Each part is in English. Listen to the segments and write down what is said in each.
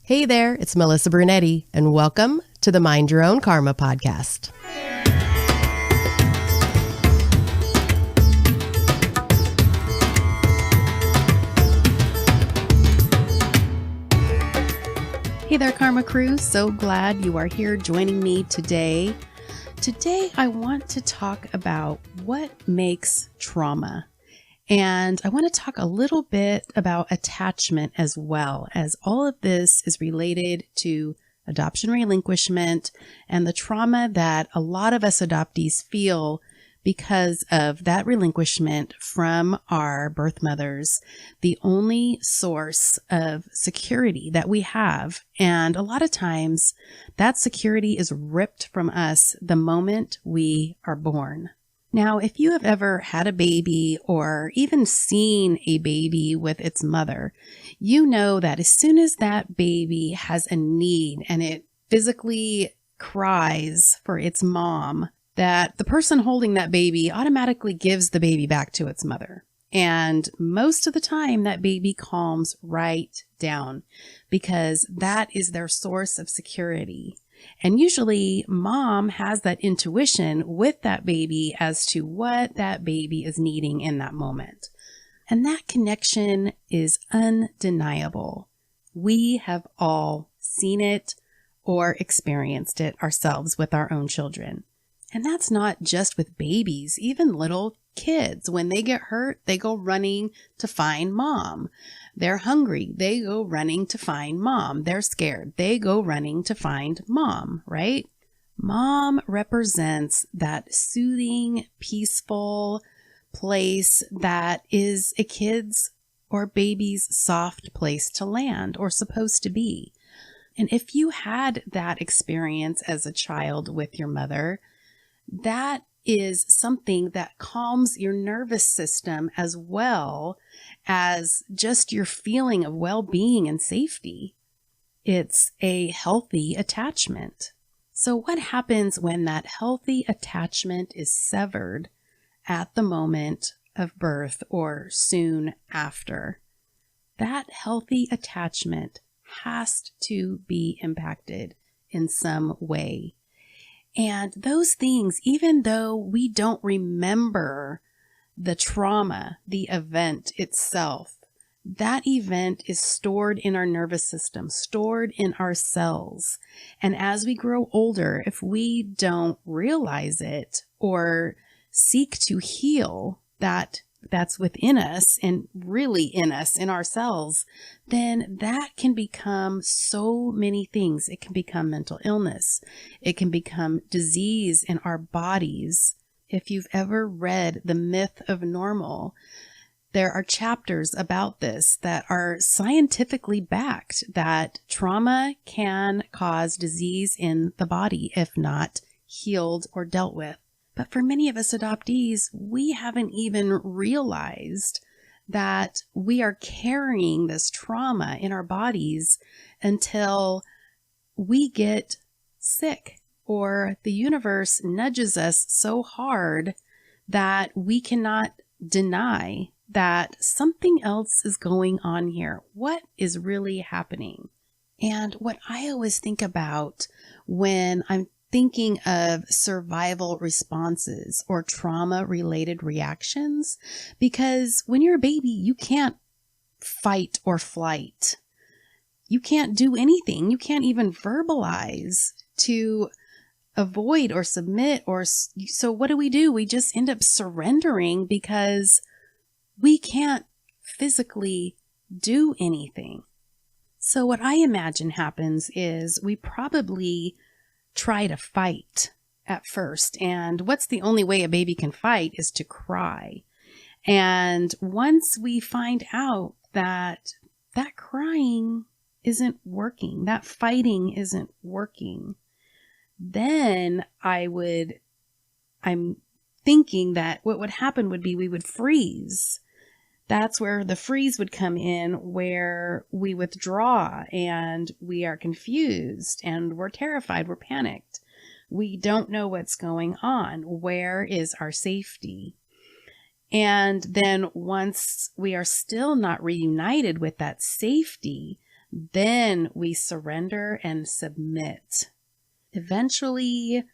Hey there, it's Melissa Brunetti, and welcome to the Mind Your Own Karma podcast. Hey there, Karma Crew. So glad you are here joining me today. Today, I want to talk about what makes trauma. And I want to talk a little bit about attachment as well, as all of this is related to adoption relinquishment and the trauma that a lot of us adoptees feel because of that relinquishment from our birth mothers, the only source of security that we have. And a lot of times that security is ripped from us the moment we are born. Now, if you have ever had a baby or even seen a baby with its mother, you know that as soon as that baby has a need and it physically cries for its mom, that the person holding that baby automatically gives the baby back to its mother. And most of the time, that baby calms right down because that is their source of security. And usually mom has that intuition with that baby as to what that baby is needing in that moment. And that connection is undeniable. We have all seen it or experienced it ourselves with our own children. And that's not just with babies, even little kids. When they get hurt, they go running to find mom. They're hungry. They go running to find mom. They're scared. They go running to find mom, right? Mom represents that soothing, peaceful place that is a kid's or baby's soft place to land or supposed to be. And if you had that experience as a child with your mother, that is something that calms your nervous system as well as just your feeling of well-being and safety. It's a healthy attachment. So what happens when that healthy attachment is severed at the moment of birth or soon after? That healthy attachment has to be impacted in some way. And those things, even though we don't remember the trauma, the event itself, that event is stored in our nervous system, stored in our cells. And as we grow older, if we don't realize it or seek to heal that's within us and really in us, in our cells, then that can become so many things. It can become mental illness. It can become disease in our bodies. If you've ever read The Myth of Normal, there are chapters about this that are scientifically backed that trauma can cause disease in the body if not healed or dealt with. But for many of us adoptees, we haven't even realized that we are carrying this trauma in our bodies until we get sick or the universe nudges us so hard that we cannot deny that something else is going on here. What is really happening? And what I always think about when I'm thinking of survival responses or trauma-related reactions, because when you're a baby, you can't fight or flight. You can't do anything. You can't even verbalize to avoid or submit. So what do? We just end up surrendering because we can't physically do anything. So what I imagine happens is we probably try to fight at first. And what's the only way a baby can fight is to cry. And once we find out that that crying isn't working, that fighting isn't working, then I'm thinking that what would happen would be we would freeze. That's where the freeze would come in, where we withdraw and we are confused and we're terrified, we're panicked. We don't know what's going on. Where is our safety? And then once we are still not reunited with that safety, Then we surrender and submit. Eventually,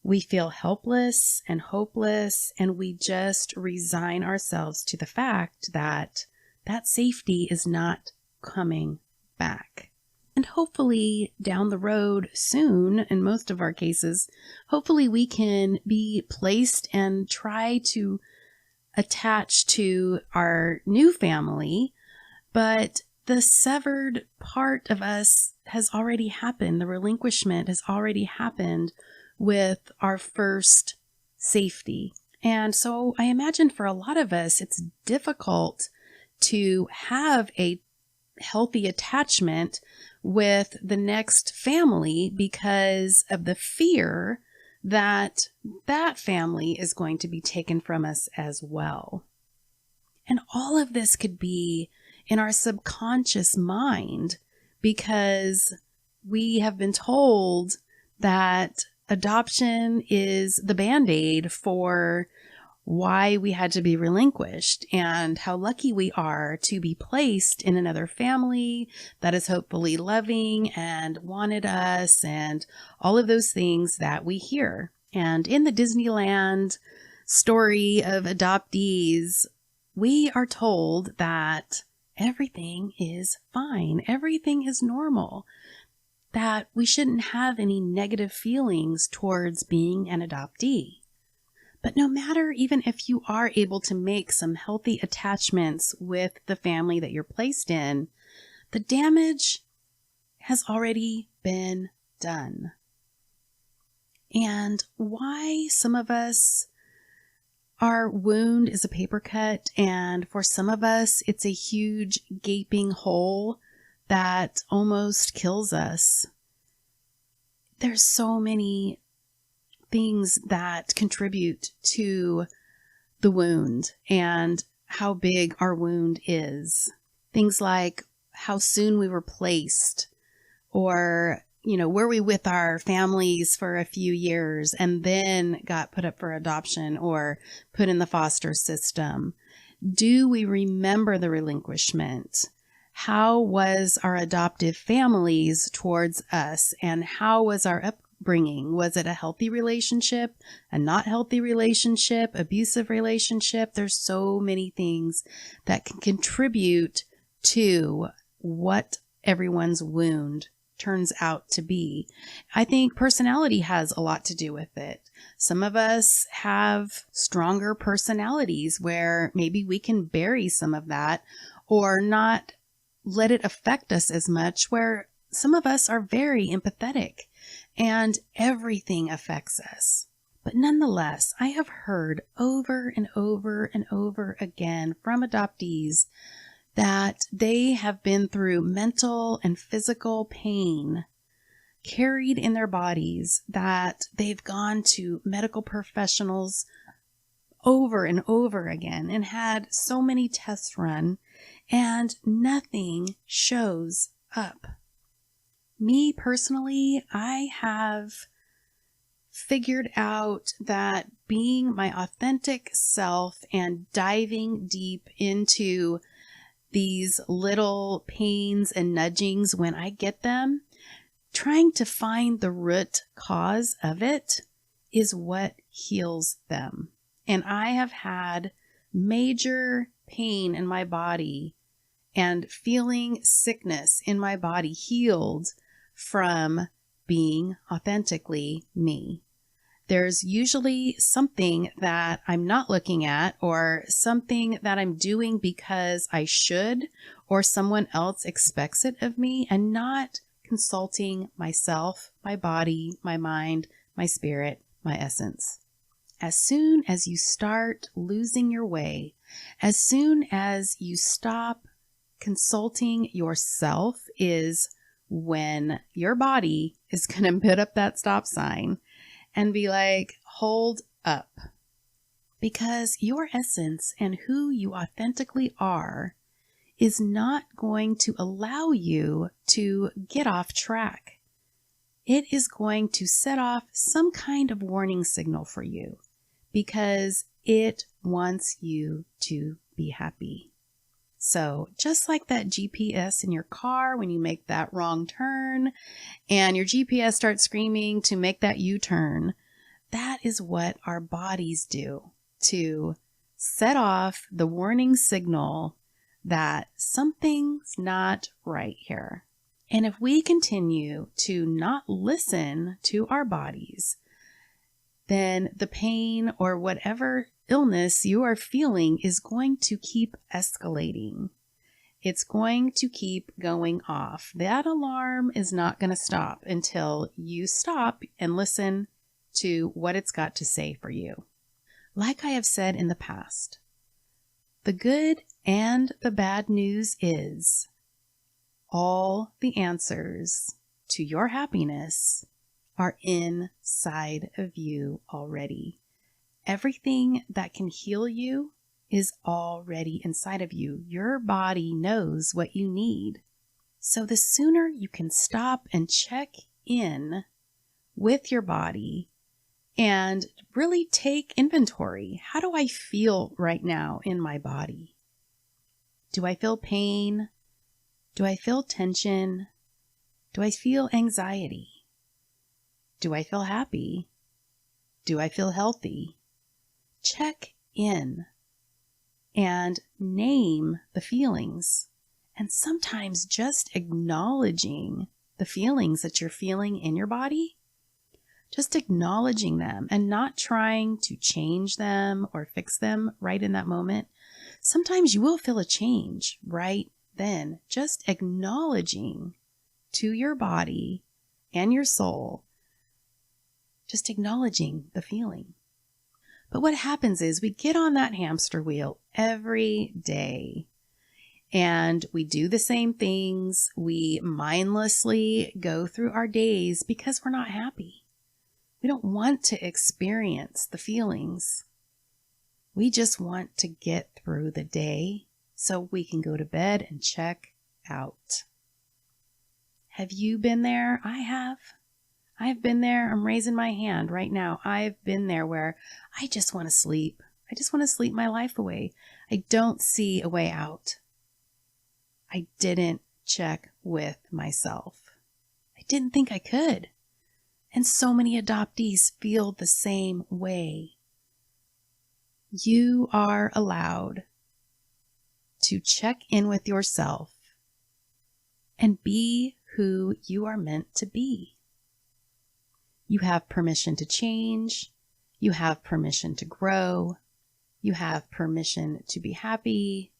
we feel helpless and hopeless, and we just resign ourselves to the fact that that safety is not coming back. And hopefully down the road soon, in most of our cases, hopefully we can be placed and try to attach to our new family, but the severed part of us has already happened. The relinquishment has already happened with our first safety. And so I imagine for a lot of us, it's difficult to have a healthy attachment with the next family because of the fear that that family is going to be taken from us as well. And all of this could be in our subconscious mind because we have been told that adoption is the Band-Aid for why we had to be relinquished and how lucky we are to be placed in another family that is hopefully loving and wanted us and all of those things that we hear. And in the Disneyland story of adoptees, we are told that everything is fine. Everything is normal. That we shouldn't have any negative feelings towards being an adoptee. But no matter even if you are able to make some healthy attachments with the family that you're placed in, the damage has already been done. And why some of us, our wound is a paper cut, and for some of us, it's a huge gaping hole that almost kills us. There's so many things that contribute to the wound and how big our wound is. Things like how soon we were placed, or, were we with our families for a few years and then got put up for adoption or put in the foster system? Do we remember the relinquishment? How was our adoptive families towards us, and how was our upbringing? Was it a healthy relationship, a not healthy relationship, abusive relationship? There's so many things that can contribute to what everyone's wound turns out to be. I think personality has a lot to do with it. Some of us have stronger personalities where maybe we can bury some of that or not let it affect us as much, where some of us are very empathetic and everything affects us. But nonetheless, I have heard over and over and over again from adoptees that they have been through mental and physical pain carried in their bodies, that they've gone to medical professionals over and over again and had so many tests run, and nothing shows up. Me personally, I have figured out that being my authentic self and diving deep into these little pains and nudgings when I get them, trying to find the root cause of it is what heals them. And I have had major pain in my body and feeling sickness in my body healed from being authentically me. There's usually something that I'm not looking at, or something that I'm doing because I should, or someone else expects it of me, and not consulting myself, my body, my mind, my spirit, my essence. As soon as you start losing your way, as soon as you stop consulting yourself, is when your body is going to put up that stop sign and be like, hold up. Because your essence and who you authentically are is not going to allow you to get off track. It is going to set off some kind of warning signal for you because it wants you to be happy. So just like that GPS in your car, when you make that wrong turn and your GPS starts screaming to make that U-turn, that is what our bodies do to set off the warning signal that something's not right here. And if we continue to not listen to our bodies, then the pain or whatever illness you are feeling is going to keep escalating. It's going to keep going off. That alarm is not going to stop until you stop and listen to what it's got to say for you. Like I have said in the past, the good and the bad news is all the answers to your happiness are inside of you already. Everything that can heal you is already inside of you. Your body knows what you need. So the sooner you can stop and check in with your body and really take inventory. How do I feel right now in my body? Do I feel pain? Do I feel tension? Do I feel anxiety? Do I feel happy? Do I feel healthy? Check in and name the feelings. And sometimes just acknowledging the feelings that you're feeling in your body, just acknowledging them and not trying to change them or fix them right in that moment. Sometimes you will feel a change right then. Just acknowledging to your body and your soul, just acknowledging the feeling. But what happens is we get on that hamster wheel every day and we do the same things. We mindlessly go through our days because we're not happy. We don't want to experience the feelings. We just want to get through the day so we can go to bed and check out. Have you been there? I have. I've been there. I'm raising my hand right now. I've been there where I just want to sleep. I just want to sleep my life away. I don't see a way out. I didn't check with myself. I didn't think I could. And so many adoptees feel the same way. You are allowed to check in with yourself and be who you are meant to be. You have permission to change. You have permission to grow. You have permission to be happy.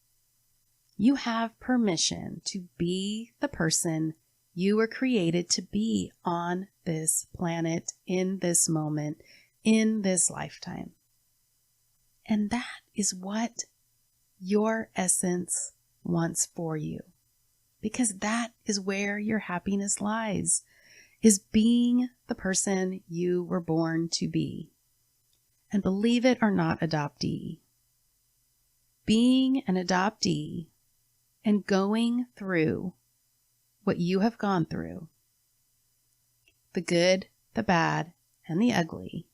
You have permission to be the person you were created to be on this planet, in this moment, in this lifetime. And that is what your essence wants for you. Because that is where your happiness lies, is being the person you were born to be. And believe it or not, adoptee, being an adoptee and going through what you have gone through, the good, the bad, and the ugly,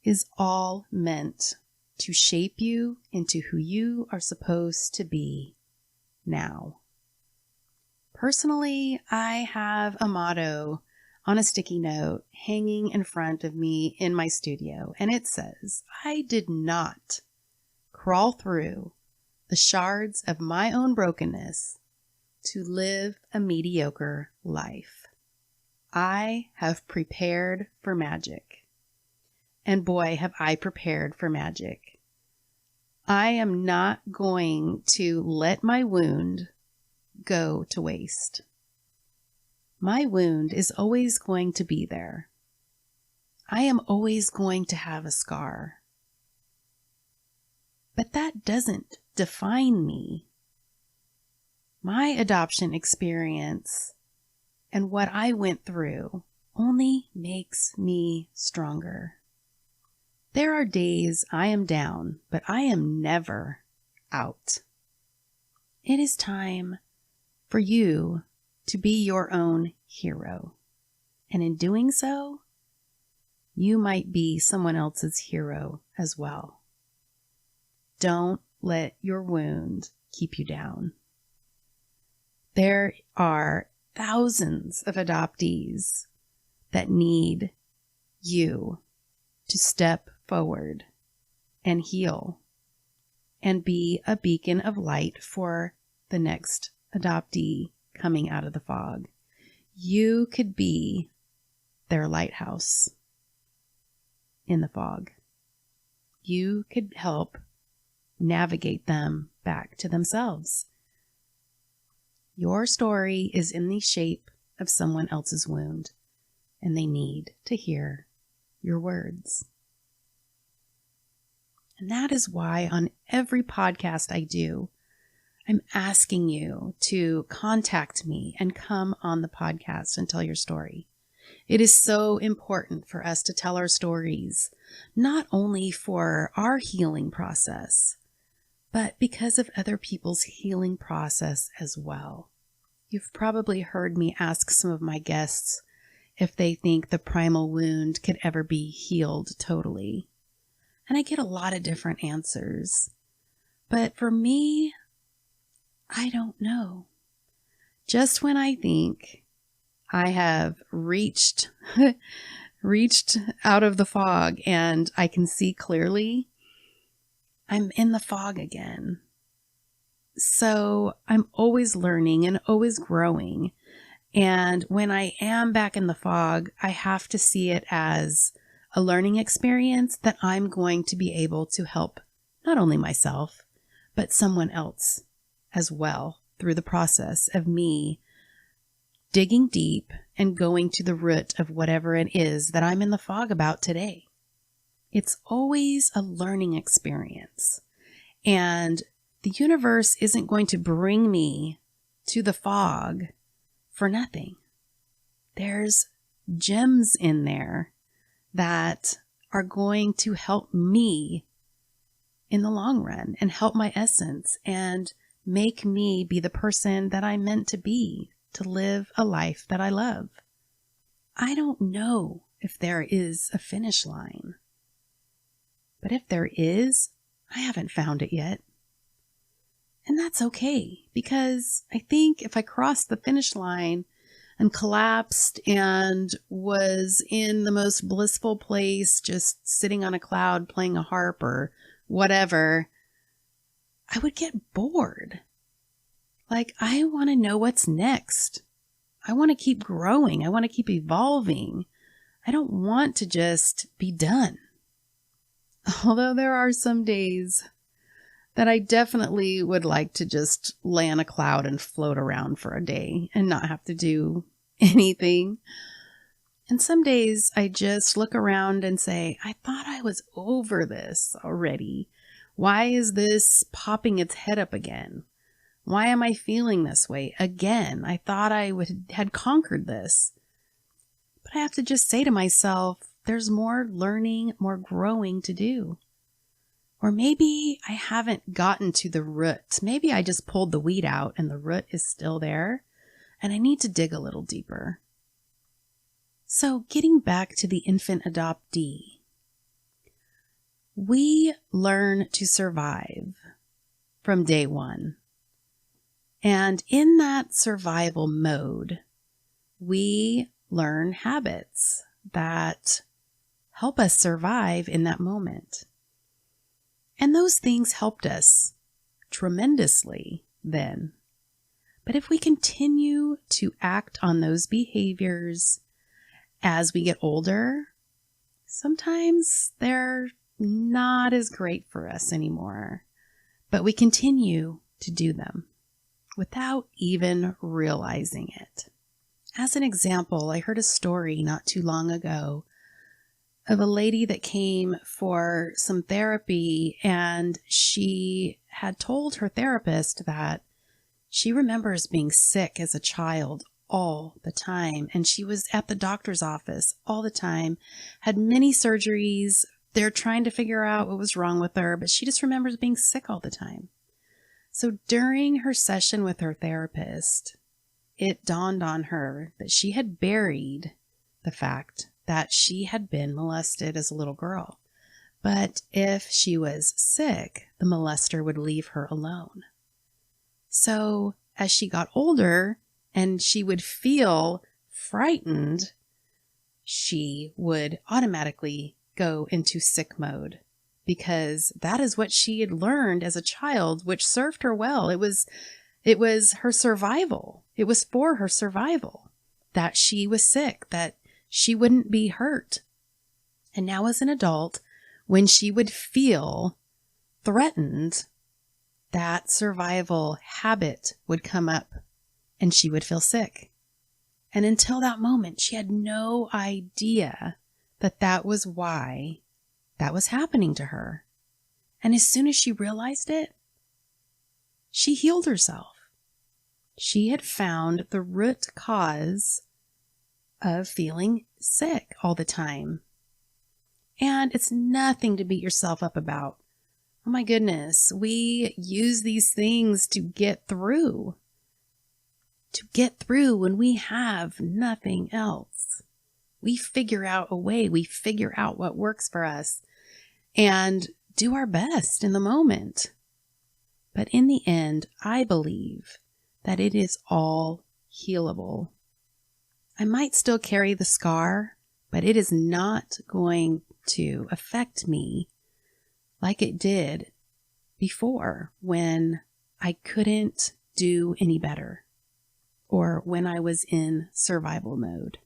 is all meant to shape you into who you are supposed to be now. Personally, I have a motto on a sticky note hanging in front of me in my studio, and it says, I did not crawl through the shards of my own brokenness to live a mediocre life. I have prepared for magic. And boy, have I prepared for magic. I am not going to let my wound go to waste. My wound is always going to be there. I am always going to have a scar. But that doesn't define me. My adoption experience and what I went through only makes me stronger. There are days I am down, but I am never out. It is time for you to be your own hero. And in doing so, you might be someone else's hero as well. Don't let your wound keep you down. There are thousands of adoptees that need you to step forward and heal and be a beacon of light for the next adoptee coming out of the fog. You could be their lighthouse in the fog. You could help navigate them back to themselves. Your story is in the shape of someone else's wound, and they need to hear your words. And that is why on every podcast I do, I'm asking you to contact me and come on the podcast and tell your story. It is so important for us to tell our stories, not only for our healing process, but because of other people's healing process as well. You've probably heard me ask some of my guests if they think the primal wound could ever be healed totally. And I get a lot of different answers. But for me, I don't know. Just when I think I have reached out of the fog and I can see clearly, I'm in the fog again. So I'm always learning and always growing. And when I am back in the fog, I have to see it as a learning experience that I'm going to be able to help not only myself, but someone else as well through the process of me digging deep and going to the root of whatever it is that I'm in the fog about today. It's always a learning experience. And the universe isn't going to bring me to the fog for nothing. There's gems in there that are going to help me in the long run and help my essence and make me be the person that I'm meant to be, to live a life that I love. I don't know if there is a finish line, but if there is, I haven't found it yet. And that's okay, because I think if I crossed the finish line and collapsed and was in the most blissful place, just sitting on a cloud playing a harp or whatever, I would get bored. Like, I want to know what's next. I want to keep growing. I want to keep evolving. I don't want to just be done. Although there are some days that I definitely would like to just lay on a cloud and float around for a day and not have to do anything. And some days I just look around and say, I thought I was over this already. Why is this popping its head up again? Why am I feeling this way again? I thought I had conquered this. But I have to just say to myself, there's more learning, more growing to do. Or maybe I haven't gotten to the root. Maybe I just pulled the weed out and the root is still there and I need to dig a little deeper. So getting back to the infant adoptee, we learn to survive from day one. And in that survival mode, we learn habits that help us survive in that moment. And those things helped us tremendously then. But if we continue to act on those behaviors as we get older, sometimes they're not as great for us anymore. But we continue to do them without even realizing it. As an example, I heard a story not too long ago of a lady that came for some therapy, and she had told her therapist that she remembers being sick as a child all the time, and she was at the doctor's office all the time, had many surgeries. They're trying to figure out what was wrong with her, but she just remembers being sick all the time. So during her session with her therapist, it dawned on her that she had buried the fact that she had been molested as a little girl. But if she was sick, the molester would leave her alone. So as she got older and she would feel frightened, she would automatically go into sick mode because that is what she had learned as a child, which served her well. It was her survival. It was for her survival that she was sick, that she wouldn't be hurt. And now as an adult, when she would feel threatened, that survival habit would come up and she would feel sick. And until that moment, she had no idea that that was why that was happening to her. And as soon as she realized it, she healed herself. She had found the root cause of feeling sick all the time. And it's nothing to beat yourself up about. Oh my goodness, we use these things to get through. To get through when we have nothing else. We figure out a way, we figure out what works for us and do our best in the moment. But in the end, I believe that it is all healable. I might still carry the scar, but it is not going to affect me like it did before when I couldn't do any better or when I was in survival mode.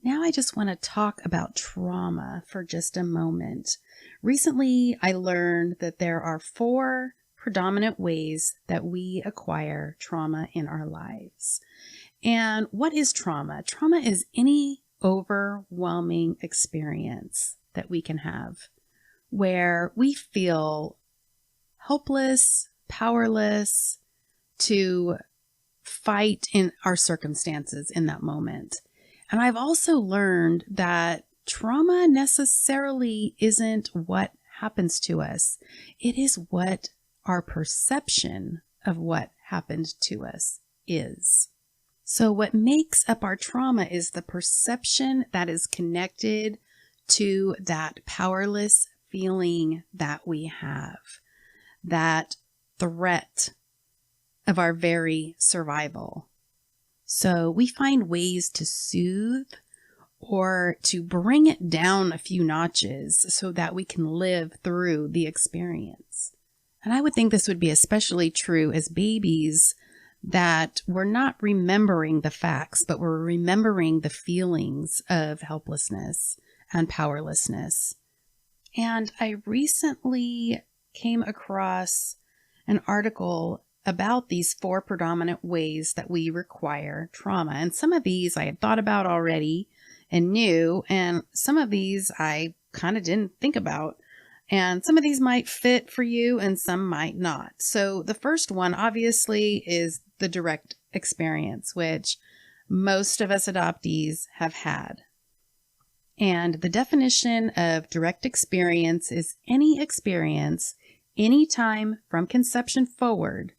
Now I just want to talk about trauma for just a moment. Recently, I learned that there are 4 predominant ways that we acquire trauma in our lives. And what is trauma? Trauma is any overwhelming experience that we can have where we feel helpless, powerless to fight in our circumstances in that moment. And I've also learned that trauma necessarily isn't what happens to us. It is what our perception of what happened to us is. So what makes up our trauma is the perception that is connected to that powerless feeling that we have, that threat of our very survival. So we find ways to soothe or to bring it down a few notches so that we can live through the experience. And I would think this would be especially true as babies, that we're not remembering the facts, but we're remembering the feelings of helplessness and powerlessness. And I recently came across an article about these 4 predominant ways that we require trauma. And some of these I had thought about already and knew, and some of these I kind of didn't think about. And some of these might fit for you and some might not. So the first one obviously is the direct experience, which most of us adoptees have had. And the definition of direct experience is any experience, anytime from conception forward.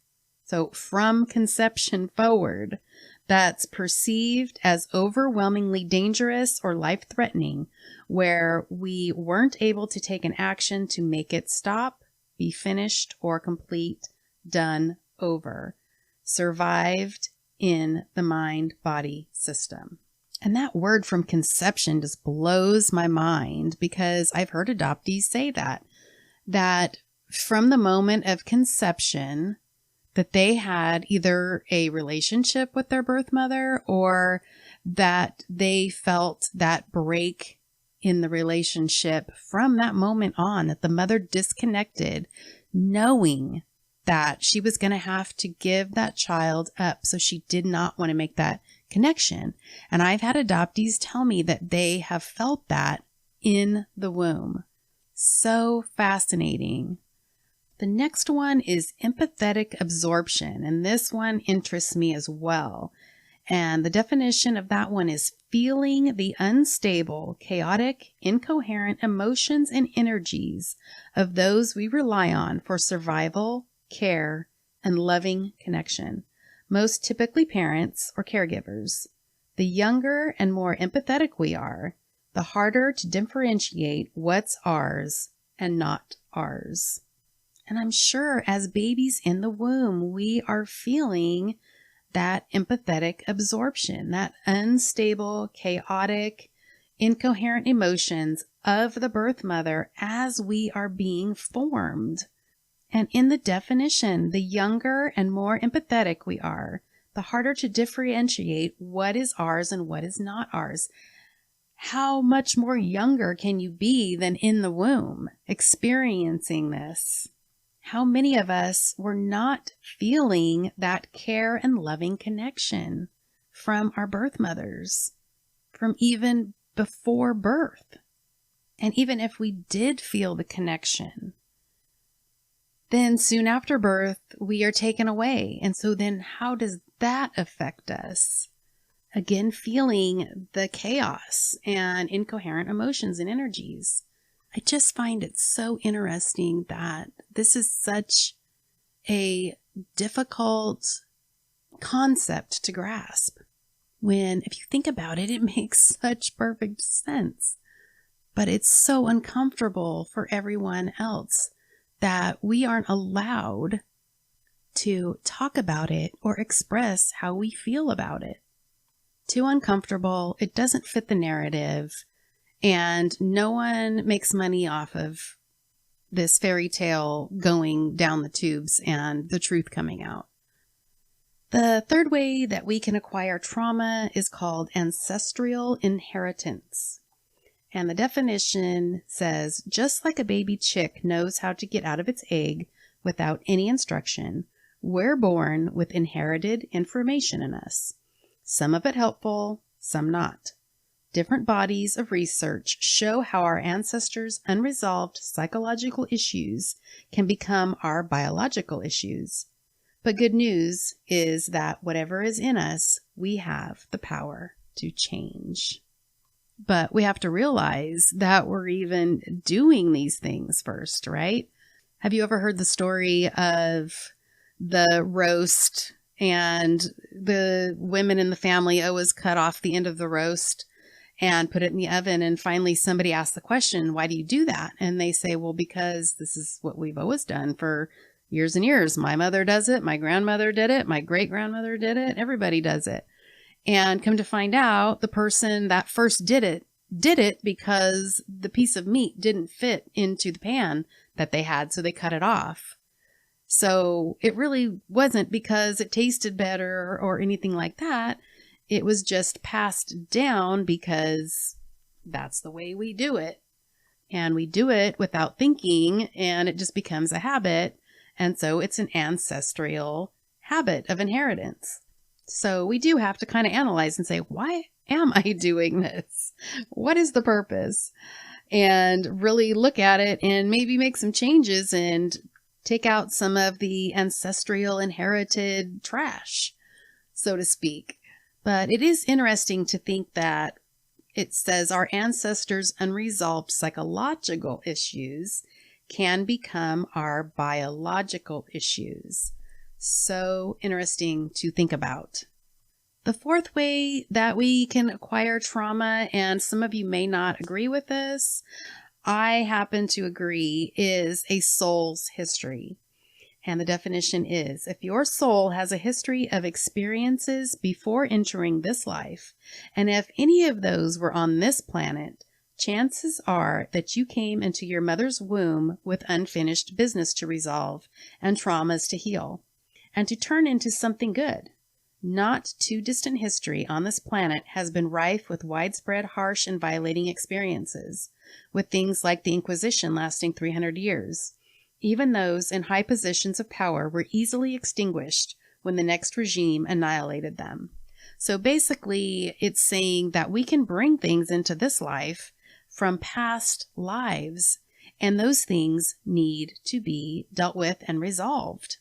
So from conception forward, that's perceived as overwhelmingly dangerous or life-threatening, where we weren't able to take an action to make it stop, be finished, or complete, done, over, survived in the mind-body system. And that word from conception just blows my mind because I've heard adoptees say that from the moment of conception, that they had either a relationship with their birth mother or that they felt that break in the relationship from that moment on, that the mother disconnected, knowing that she was going to have to give that child up. So she did not want to make that connection. And I've had adoptees tell me that they have felt that in the womb. So fascinating. The next one is empathetic absorption, and this one interests me as well. And the definition of that one is feeling the unstable, chaotic, incoherent emotions and energies of those we rely on for survival, care, and loving connection, most typically parents or caregivers. The younger and more empathetic we are, the harder to differentiate what's ours and not ours. And I'm sure as babies in the womb, we are feeling that empathetic absorption, that unstable, chaotic, incoherent emotions of the birth mother as we are being formed. And in the definition, the younger and more empathetic we are, the harder to differentiate what is ours and what is not ours. How much more younger can you be than in the womb experiencing this? How many of us were not feeling that care and loving connection from our birth mothers, from even before birth? And even if we did feel the connection, then soon after birth, we are taken away. And so then how does that affect us? Again, feeling the chaos and incoherent emotions and energies. I just find it so interesting that this is such a difficult concept to grasp. When, if you think about it, it makes such perfect sense. But it's so uncomfortable for everyone else that we aren't allowed to talk about it or express how we feel about it. Too uncomfortable. It doesn't fit the narrative. And no one makes money off of this fairy tale going down the tubes and the truth coming out. The third way that we can acquire trauma is called ancestral inheritance. And the definition says, just like a baby chick knows how to get out of its egg without any instruction, we're born with inherited information in us. Some of it helpful, some not. Different bodies of research show how our ancestors' unresolved psychological issues can become our biological issues. But good news is that whatever is in us, we have the power to change. But we have to realize that we're even doing these things first, right? Have you ever heard the story of the roast and the women in the family always cut off the end of the roast and put it in the oven? And finally somebody asked the question, why do you do that? And they say, well, because this is what we've always done for years and years. My mother does it. My grandmother did it. My great grandmother did it. Everybody does it. And come to find out, the person that first did it because the piece of meat didn't fit into the pan that they had. So they cut it off. So it really wasn't because it tasted better or anything like that. It was just passed down because that's the way we do it. And we do it without thinking, and it just becomes a habit. And so it's an ancestral habit of inheritance. So we do have to kind of analyze and say, why am I doing this? What is the purpose? And really look at it and maybe make some changes and take out some of the ancestral inherited trash, so to speak. But it is interesting to think that it says our ancestors' unresolved psychological issues can become our biological issues. So interesting to think about. The fourth way that we can acquire trauma, and some of you may not agree with this, I happen to agree, is a soul's history. And the definition is, if your soul has a history of experiences before entering this life, and if any of those were on this planet, chances are that you came into your mother's womb with unfinished business to resolve and traumas to heal, and to turn into something good. Not too distant history on this planet has been rife with widespread, harsh, and violating experiences, with things like the Inquisition lasting 300 years. Even those in high positions of power were easily extinguished when the next regime annihilated them. So basically, it's saying that we can bring things into this life from past lives, and those things need to be dealt with and resolved.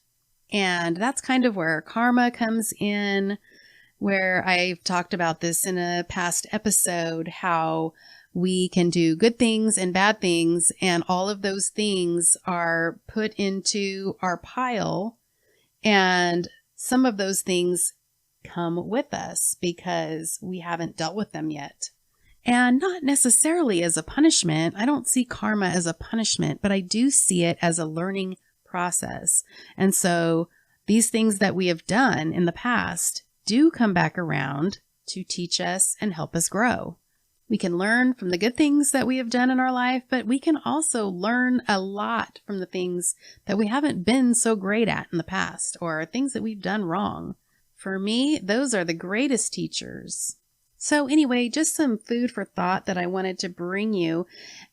And that's kind of where karma comes in, where I've talked about this in a past episode, how we can do good things and bad things, and all of those things are put into our pile, and some of those things come with us because we haven't dealt with them yet. And not necessarily as a punishment. I don't see karma as a punishment, but I do see it as a learning process. And so these things that we have done in the past do come back around to teach us and help us grow. We can learn from the good things that we have done in our life, but we can also learn a lot from the things that we haven't been so great at in the past, or things that we've done wrong. For me, those are the greatest teachers. So anyway, just some food for thought that I wanted to bring you.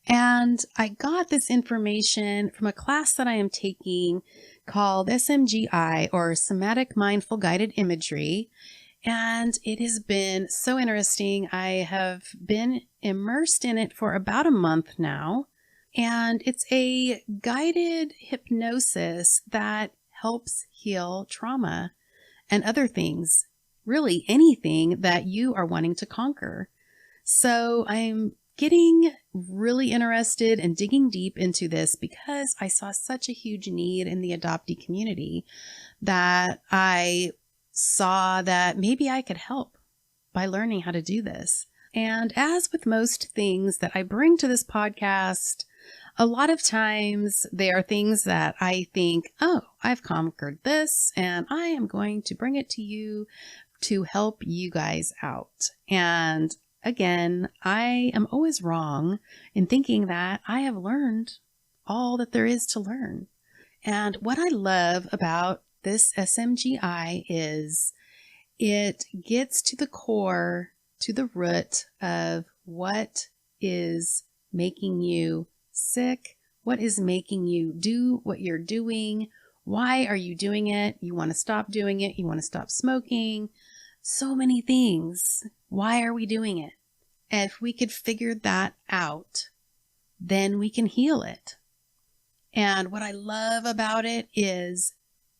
And I got this information from a class that I am taking called SMGI, or Somatic Mindful Guided Imagery. And it has been so interesting. I have been immersed in it for about a month now. And it's a guided hypnosis that helps heal trauma and other things, really anything that you are wanting to conquer. So I'm getting really interested and digging deep into this because I saw such a huge need in the adoptee community that I saw that maybe I could help by learning how to do this. And as with most things that I bring to this podcast, a lot of times they are things that I think, oh, I've conquered this and I am going to bring it to you to help you guys out. And again, I am always wrong in thinking that I have learned all that there is to learn. And what I love about this SMGI is it gets to the core, to the root of what is making you sick, what is making you do what you're doing, why are you doing it, you want to stop doing it, you want to stop smoking, so many things. Why are we doing it? And if we could figure that out, then we can heal it. And what I love about it is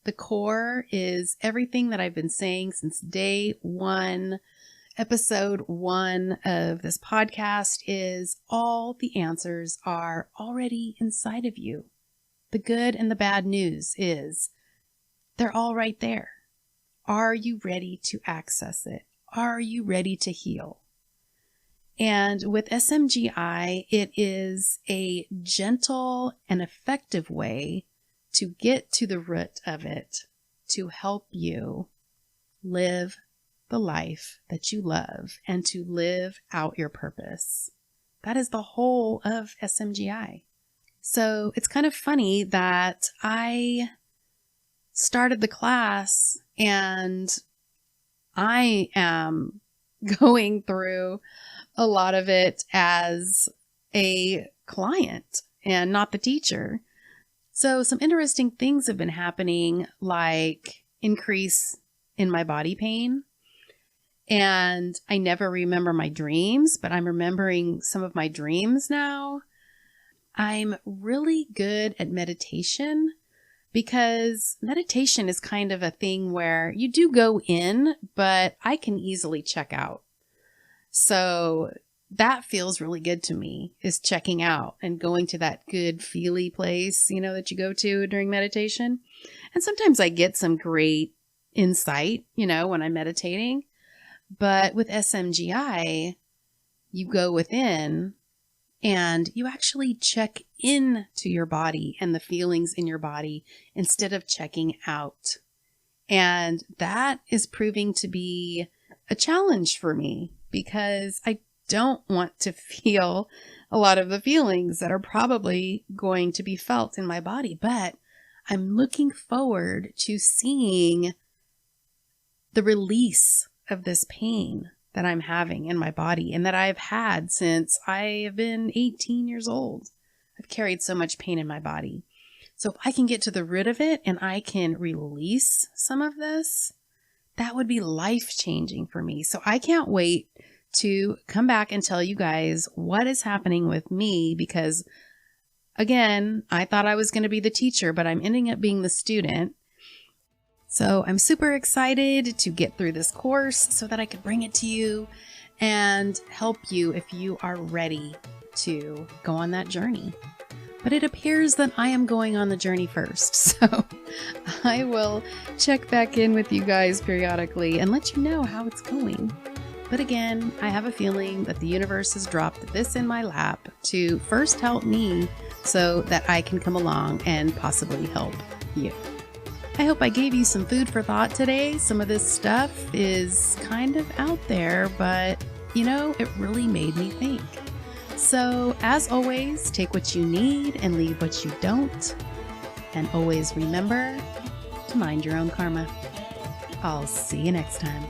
the core is everything that I've been saying since day one. Episode 1 of this podcast is all the answers are already inside of you. The good and the bad news is they're all right there. Are you ready to access it? Are you ready to heal? And with SMGI, it is a gentle and effective way to get to the root of it, to help you live the life that you love and to live out your purpose. That is the whole of SMGI. So it's kind of funny that I started the class and I am going through a lot of it as a client and not the teacher. So some interesting things have been happening, like increase in my body pain. And I never remember my dreams, but I'm remembering some of my dreams now. I'm really good at meditation because meditation is kind of a thing where you do go in, but I can easily check out. So that feels really good to me, is checking out and going to that good feely place, that you go to during meditation. And sometimes I get some great insight, when I'm meditating. But with SMGI, you go within and you actually check in to your body and the feelings in your body instead of checking out. And that is proving to be a challenge for me because I don't want to feel a lot of the feelings that are probably going to be felt in my body. But I'm looking forward to seeing the release of this pain that I'm having in my body and that I've had since I have been 18 years old. I've carried so much pain in my body. So if I can get to the root of it and I can release some of this, that would be life-changing for me. So I can't wait to come back and tell you guys what is happening with me because, again, I thought I was going to be the teacher, but I'm ending up being the student. So I'm super excited to get through this course so that I could bring it to you and help you if you are ready to go on that journey. But it appears that I am going on the journey first. So I will check back in with you guys periodically and let you know how it's going. But again, I have a feeling that the universe has dropped this in my lap to first help me so that I can come along and possibly help you. I hope I gave you some food for thought today. Some of this stuff is kind of out there, but it really made me think. So as always, take what you need and leave what you don't. And always remember to mind your own karma. I'll see you next time.